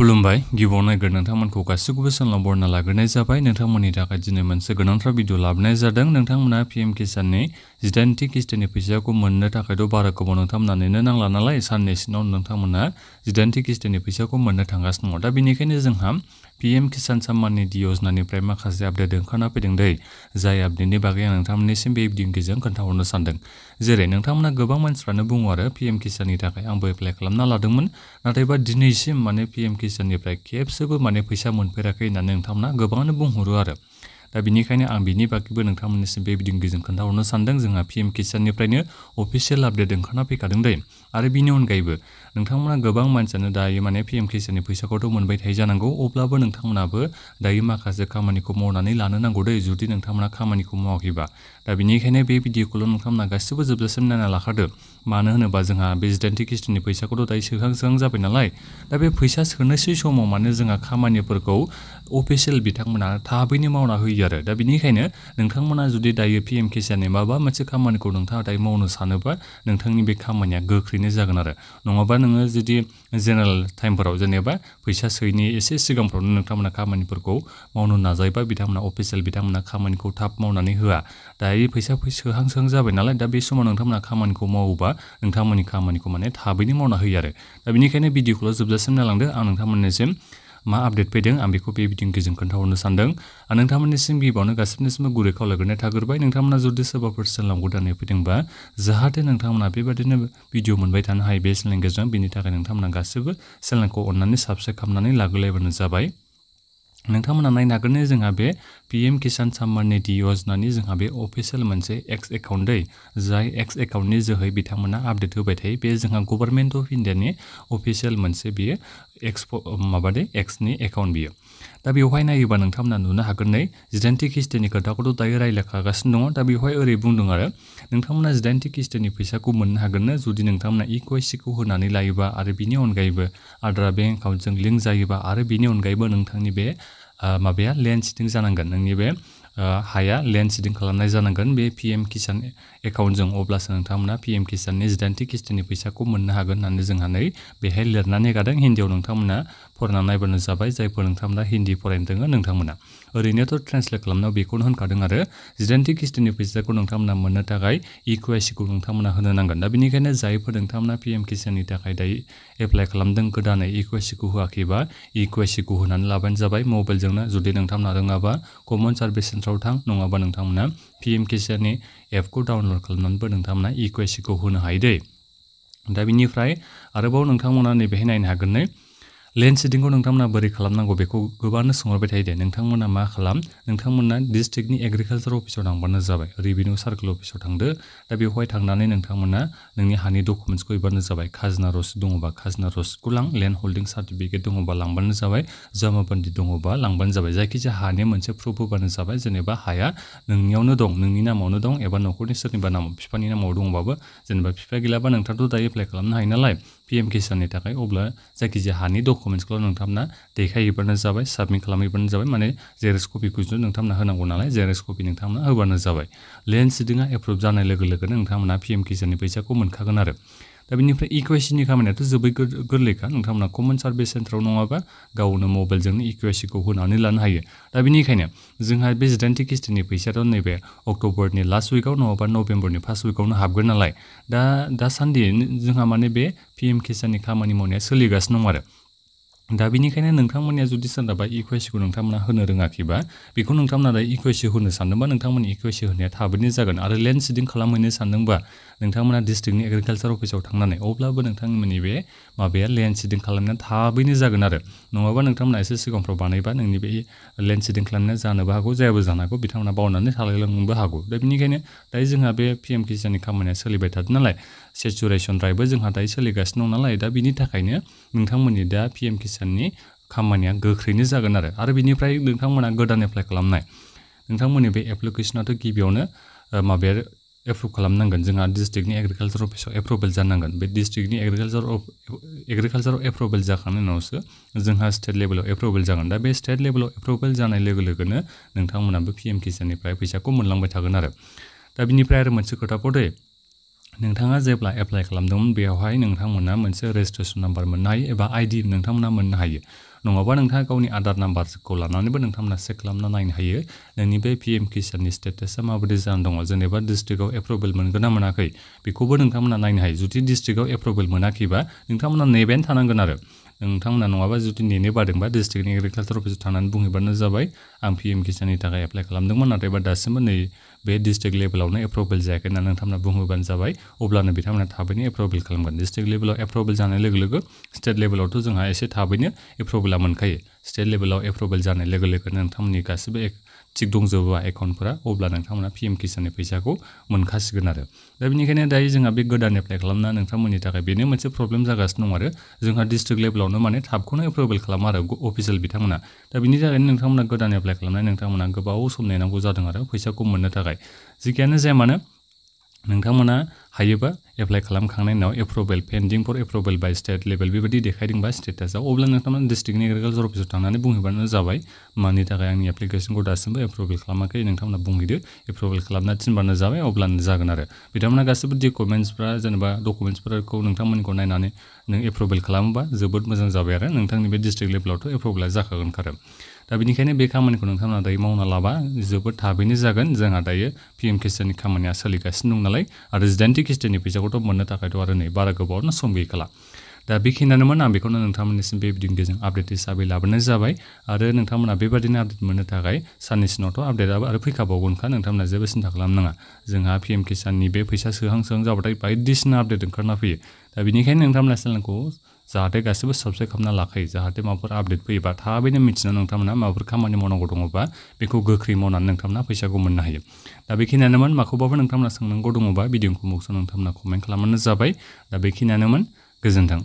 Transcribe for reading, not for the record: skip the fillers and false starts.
खुलुमबाय गिबियाव नायग्रो नोंथांमोनखौ गासिखौबो सोंलां बरना लाग्रोनाय जाबाय नोंथांमोननि थाखाय दिनै मोनसे गोनांथार भिडिअ लाबोनाय जादों नोंथांमोना पीएम किसाननि 18थि किस्तिनि फैसाखौ मोननो थाखायथ' बारा गोबाव नोंथांमोना नेनो नांला नालाय साननैसोनाव नोंथांमोना 18थि किस्तिनि फैसाखौ मोननो थांगासिनो दङ दा बेनिखायनो जोंहा पीएम किसान सम्माननि योजनानिफ्राय माखासे आपडेट ओंखारना फैदों दै जाय आपडेटनि बागै आं नोंथांमोननिसिम बे भिडिअनि गेजेरजों खोन्थाहरनो सानदों जेरै नोंथांमोना गोबां मानसिफ्रानो बुङो आरो पीएम किसाननि थाखाय आंबो एप्लाइ खालामना लादोंमोन नाथायबा दिनैसिम माने पीएम किसाननिफ्राय खेबसेबो माने फैसा मोनफेराखै होननानै नोंथांमोना गोबाङानो बुंहरो आरो दा बेनिखायनो आं बिनि बागैबो नोंथांमोननिसिम बे भिडिअनि गेजेरजों खोन्थाहरनो सानदों जोंहा पीएम किसाननिफ्रायनो अफिसियेल आपडेट ओंखारना फैखादों दै आरो बिनि अनगायैबो नोंथांमोना गोबां मानसियानो दायो माने पीएम किसाननि फैसाखौथ' मोनबाय थायो जानांगौ अब्लाबो नोंथांमोनाबो दायो माखासे खामानिखौ मावनानै लानो नांगौ दै जुदि नोंथांमोना खामानिखौ मावाखैबा दा बेनिखायनो बे भिडिअखौल' नोंथांमोना गासिबो जोबजासिम नायना लाखादो मानो होनोबा जोंहा बे 18थि किस्तिनि फैसाखौथ' दायो सोहां जाबाय नालाय दा बे फैसा सोनोसै समाव माने जोंहा खामानिफोरखौ अफिसियेल बिथांमोना थाबैनो मावना होयो आरो दा बेनिखायनो नोंथांमोना जुदि दायो पीएम किसाननि माबा मोनसे खामानिखौ नोंथाङा दायो मावनो सानोबा नोंथांनि बे खामानिया गोख्रैनो जागोन आरो नङाबा नोङो जुदि जेनेरेल टाइमफोराव जेनेबा फैसा सोयैनि एसे सिगांफ्रावनो नोंथांमोना खामानिफोरखौ मावनो नाजायोबा बिथांमोना अफिसियेल बिथांमोना खामानिखौ थाब मावनानै होआ दायो फैसा सोहां जाबाय नालाय दा बे समाव नोंथांमोना खामानिखौ मावोबा नोंथांमोननि खामानिखौ माने थाबैनो मावना होयो आरो दा बेनिखायनो भिडिअखौल' जोबजासिम नायलांदो आं नोंथांमोननिसिम मा आपडेट फैदों आं बेखौ बे भिडिअनि गेजेरजों खोन्थाहरनो सानदों आं नोंथांमोननिसिम गिबियावनो गासिबनिसिमबो गुरै खावलायग्रोनाय थाग्रोबाय नोंथांमोना जुदि सोरबाफोर चेनेलाव गोदानै फैदोंबा जाहाथे नोंथांमोना बेबादिनो भिडिअ मोनबाय थानो हायो बे चेनेलनि गेजेरजों बेनि थाखाय नोंथांमोना गासिबो चेनेलखौ अननानै साबस्क्राइब खालामनानै लाग्रोलायबानो जाबाय नोंथांमोना नायनो हागोन जोंहा बे पीएम किसान सम्माननि योजनानि जोंहा बे अफिसियेल मोनसे एक्स एकाउन्ट दै जाय एक्स एकाउन्टनि जोहै बिथांमोना आपडेट होबाय थायो बे जोंहा गभर्नमेन्ट अफ इन्डियानि अफिसियेल मोनसे बियो एक्सनि एकाउन्ट बियो दा बेवहाय नायोबा नोंथांमोना नुनो हागोन 18थि किस्तिनि खोथाखौथ' दायो रायज्लायखागासिनो दङ दा बेवहाय ओरै बुंदों आरो नोंथांमोना 18थि किस्तिनि फैसाखौ मोननो हागोन जुदि नोंथांमोना इक्वेसिखौ होनानै लायोबा आरो बिनि अनगायैबो आद्रा बेंक एकाउन्टजों लिंक जायोबा आरो बिनि अनगायैबो नोंथांनि बे माबाया लेन्ड सिडिं जानांगोन नोंनि बे हाया लेन्ड सिडिं खालामनाय जानांगोन बे पीएम किसान एकाउन्टजों अब्लासो नोंथांमोना पीएम किसाननि 18थि किस्तिनि फैसाखौ मोननो हागोन होननानै जोंहा बेहाय लिरनानै गादों हिन्दीयाव नोंथांमोना फरायना नायबानो जाबाय जायफोर नोंथांमोना हिन्दी फरायनो रोङो नोंथांमोना ओरैनोथ' ट्रेन्सलेट खालामनायाव बेखौनो होनखादों आरो 18थि किस्तिनि फैसाखौ नोंथांमोना मोननो थाखाय इक्वेसिखौ नोंथांमोना होनो नांगोन दा बेनिखायनो जायफोर नोंथांमोना पीएम किसाननि थाखाय दायो एप्लाइ खालामदों गोदानै इक्वेसिखौ होआखैबा इक्वेसिखौ होनानै लाबानो जाबाय मबाइलजोंनो जुदि नोंथांमोना रोङाबा कमन सार्भिस सेन्टाराव थां नङाबा नोंथांमोना पीएम किसाननि एपखौ डाउनलड खालामनानैबो नोंथांमोना इक्वेसिखौ होनो हायो दै दा बिनिफ्राय आरोबाव नोंथांमोना नैबेहाय नायनो हागोन लेन्ड सिडिंखौ नोंथांमोना बोरै खालामनांगौ बेखौ गोबांनो सोंहरबाय थायो दे नोंथांमोना मा खालाम नोंथांमोना डिस्ट्रिक्टनि एग्रिकालचार अफिसाव थांबानो जाबाय रेभिनिउ सार्केल अफिसाव थांदो दा बेवहाय थांनानै नोंथांमोना नोंनि हानि डकुमेन्ट्सखौ हैबानो जाबाय खाजोना रसिद दङबा खाजोना रसिदखौ लां लेन्ड हल्डिं सार्टिफिकेट दङबा लांबानो जाबाय जमाबन्दी दङबा लांबानो जाबाय जायखिजाया हानि मोनसे प्रुफ होबानो जाबाय जेनेबा हाया नोंनियावनो दं नोंनि नामावनो दं एबा न'खरनि सोरनिबा नामाव बिफानि नामाव दङबाबो जेनेबा बिफा गैलाबा नोंथाङाथ' दायो एप्लाइ खालामनो हायो नालाय पीएम किसाननि थाखाय अब्ला जायखिजाया हानि डकुमेन्ट्सखौ नोंथांमोना देखायहैबानो जाबाय साबमिट खालामहैबानो जाबाय माने जेरक्स कपिखौ नोंथांमोना होनांगौ नालाय जेरक्स कपि नोंथांमोना होबानो जाबाय लेन्ड सिडिंआ एप्रुभ जानाय लोगो लोगोनो नोंथांमोना पीएम किसाननि फैसाखौ मोनखागोन आरो दा बेनिफ्राय इक्वेसिनि खामानियाथ' जोबोद गोरलैखा नोंथांमोना कमन सार्भिस सेन्टाराव नङाबा गावनो मबाइलजोंनो इक्वेसिखौ होनानै लानो हायो दा बेनिखायनो जोंहा बे 18थि किस्तिनि फैसायाथ' नैबे अक्ट'बरनि लास्ट उइकआव नङाबा नभेम्बरनि फार्स्ट उइकआवनो हाबगोन नालाय दासान्दि जोंहा माने बे पीएम किसाननि खामानि मावनाया सोलिगासिनो दं आरो दा बेनिखायनो नोंथांमोननिया जुदि सोरनाबा इक्वेसिखौ नोंथांमोना होनो रोङाखैबा बेखौ नोंथांमोना इक्वेसि होनो सानदोंबा नोंथांमोननि इक्वेसि होनाया थाबैनो जागोन आरो लेन्ड सिडिं खालामहैनो सानदोंबा नोंथांमोना डिस्ट्रिक्टनि एग्रिकालचार अफिसाव थांनानै अब्लाबो नोंथांमोननि बे माबाया लेन्ड सिडिं खालामनाया थाबैनो जागोन आरो नङाबा नोंथांमोना एसे सिगांफ्राव बानायबा नोंनि बे लेन्ड सिडिं खालामनाया जानोबो हागौ जायाबो जानो हागौ बिथांमोना बावनानै थालायलांनोबो हागौ दा बेनिखायनो दायो जोंहा बे पीएम किसाननि खामानिया सोलिबाय थादों नालाय सेचुरेसन ड्राइभबो जोंहा दायो सोलिगासिनो दं नालाय दा बिनि थाखायनो नोंथांमोननि दा पीएम किसाननि खामानिया गोख्रैनो जागोन आरो बिनिफ्राय नोंथांमोना गोदान एप्लाइ खालामनाय नोंथांमोननि बे एप्लिकेसनाथ' गिबियावनो माबाया एप्रुभ खालामनांगोन जोंहा डिस्ट्रिक्टनि एग्रिकालचार अफिसाव एप्रुभेल जानांगोन बे डिस्ट्रिक्टनि एग्रिकालचाराव एप्रुभेल जाखांनायनि उनावसो जोंहा स्टेट लेभेलाव एप्रुभेल जागोन दा बे स्टेट लेभेलाव एप्रुभेल जानाय लोगो लोगोनो नोंथांमोनाबो पीएम किसाननिफ्राय फैसाखौ मोनलांबाय थागोन आरो दा बिनिफ्राय आरो मोनसे खोथाखौ नोंथाङा जेब्ला एप्लाइ खालामदोंमोन बेयावहाय नोंथांमोना मोनसे रेजिस्ट्रेसन नाम्बार मोननो हायो एबा आइडि नोंथांमोना मोननो हायो नङाबा नोंथाङा गावनि आधार नाम्बारखौ लानानैबो नोंथांमोना चेक खालामना नायनो हायो नोंनि बे पिएम किसाननि स्टेटासा माबायदि जानानै दङ जेनेबा डिस्ट्रिक्टआव एप्रुभेल मोनगोन ना मोनाखै बेखौबो नोंथांमोना नायनो हायो जुदि डिस्ट्रिक्टआव एप्रुभेल मोनाखैबा नोंथांमोना नेबायानो थानांगोन आरो नोंथांमोना नङाबा जुदि नेनो बादोंबा डिस्ट्रिक्टनि एग्रिकालचार अफिसाव थांनानै बुंहैबानो जाबाय आं पिएम किसाननि थाखाय एप्लाइ खालामदोंमोन नाथायबा दासिमबो नै बे डिस्ट्रिक्ट लेभेलावनो एप्रुभेल जायाखै होनना नोंथांमोना बुंहैबानो जाबाय अब्लानो बिथांमोना थाबैनो एप्रुभेल खालामगोन डिस्ट्रिक्ट लेभेलाव एप्रुभेल जानाय लोगो लोगो स्टेट लेभेलावथ' जोंहा एसे थाबैनो एप्रुभेला मोनखायो स्टेट लेभेलाव एप्रुभेल जानाय लोगो लोगोनो नोंथांमोननि गासिबो थिग दंजोबोबा एकाउन्टफोरा अब्ला नोंथांमोना पिएम किसाननि फैसाखौ मोनखासिगोन आरो दा बेनिखायनो दायो जोंहा बे गोदान एप्लाइ खालामना नोंथांमोननि थाखाय बेनो मोनसे प्रब्लेम जागासिनो दं आरो जोंहा डिस्ट्रिक्ट लेभेलावनो माने थाबखौनो एप्रुभेल खालामा आरो अफिसियेल बिथांमोना दा बिनि थाखायनो नोंथांमोना गोदान एप्लाइ खालामनाय नोंथांमोना गोबाव सम नेनांगौ जादों आरो फैसाखौ मोननो थाखाय जिखियानो जाया मानो नोंथांमोना हायोबा एप्लाइ खालामखांनायनि उनाव approval pending for approval by state level बेबायदि देखायदोंबा स्टेटासआव अब्ला नोंथांमोना डिस्ट्रिक्टनि एग्रिकालचार अफिसाव थांनानै बुंहैबानो जाबाय मानि थाखाय आंनि एप्लिकेसनखौ दासिमबो एप्रुभेल खालामाखै नोंथांमोना बुंहैदो एप्रुभेल खालामना थिनबानो जाबाय अब्लानो जागोन आरो बिथांमोना गासिबो डकुमेन्ट्सफ्रा जेनेबा डकुमेन्ट्सफोरखौ नोंथांमोननिखौ नायनानै नों एप्रुभेल खालामोबा जोबोद मोजां जाबाय आरो नोंथांनि बे डिस्ट्रिक्ट लेभेलावथ' एप्रुभेला जाखागोन खारो दा बेनिखायनो बे खामानिखौ नोंथांमोना दायो मावना लाबा जोबोद थाबैनो जागोन जोंहा दायो पिएम किसाननि खामानिया सोलिगासिनो दं नालाय आरो जिदाइनथि किस्तिनि फैसाखौथ' मोननो थाखायथ' आरो नै बारा गोबावनो सम गैखाला दा बेखिनियानोमोन आं बेखौनो नोंथांमोननिसिम बे भिडिअनि आपडेट हिसाबै लाबोनाय जाबाय आरो नोंथांमोना बेबादिनो आपडेट मोननो थाखाय साननैसो उनावथ' आपडेटआबो आरो फैखाबावगोनखा नोंथांमोना जेबो सिन्था खालामनाङा जोंहा पिएम किसाननि बे फैसा सोहां जाबाथाय बायदिसिना आपडेट ओंखारना फैयो दा बेनिखायनो नोंथांमोना चेनेलखौ जाहाथे गासिबो साबस्क्राइब खालामना लाखायो जाहाथे माबाफोर आपडेट फैयोबा थाबैनो मिथिना नोंथांमोना माबाफोर खामानि मावनांगौ दङबा बेखौ गोख्रै मावनानै नोंथांमोना फैसाखौ मोननो हायो दा बेखिनियानोमोन माखौबाबो नोंथांमोना सोंनांगौ दङबा भिडिअखौ नोंथांमोना कमेन्ट खालामबानो जाबाय दा बेखिनियानोमोन गोजोन्थों